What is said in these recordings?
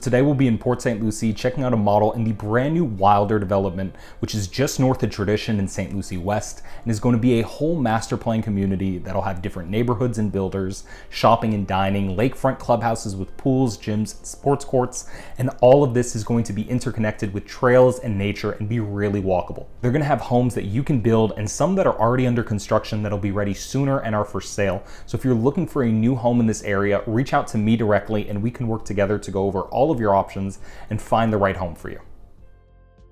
Today we'll be in Port St Lucie checking out a model in the brand new Wylder development, which is just north of Tradition in St Lucie West, and is going to be a whole master plan community that'll have different neighborhoods and builders, shopping and dining, lakefront clubhouses with pools, gyms, sports courts, and all of this is going to be interconnected with trails and nature and be really walkable. They're going to have homes that you can build and some that are already under construction that'll be ready sooner and are for sale. So if you're looking for a new home in this area, reach out to me directly and we can work together to go over all of your options and find the right home for you.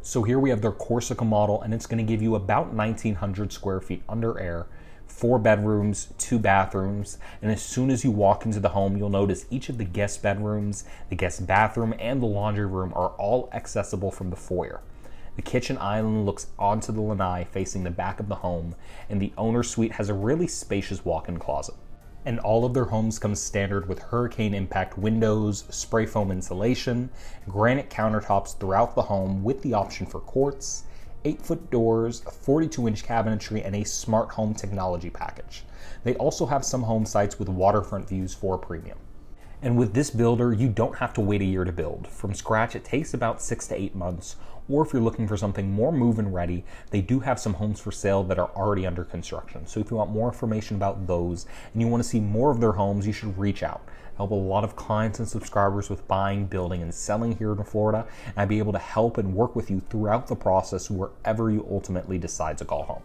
So here we have their Corsica model, and it's going to give you about 1,900 square feet under air, 4 bedrooms, 2 bathrooms, and as soon as you walk into the home, you'll notice each of the guest bedrooms, the guest bathroom, and the laundry room are all accessible from the foyer. The kitchen island looks onto the lanai facing the back of the home, and the owner's suite has a really spacious walk-in closet. And all of their homes come standard with hurricane impact windows, spray foam insulation, granite countertops throughout the home with the option for quartz, 8-foot doors, 42-inch cabinetry, and a smart home technology package. They also have some home sites with waterfront views for a premium. And with this builder, you don't have to wait a year to build. From scratch, it takes about 6 to 8 months. Or if you're looking for something more move-in ready, they do have some homes for sale that are already under construction. So if you want more information about those and you want to see more of their homes, you should reach out. I help a lot of clients and subscribers with buying, building, and selling here in Florida, and I'd be able to help and work with you throughout the process wherever you ultimately decide to call home.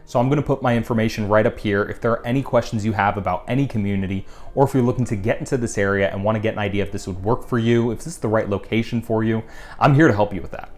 So I'm going to put my information right up here. If there are any questions you have about any community, or if you're looking to get into this area and want to get an idea if this would work for you, if this is the right location for you, I'm here to help you with that.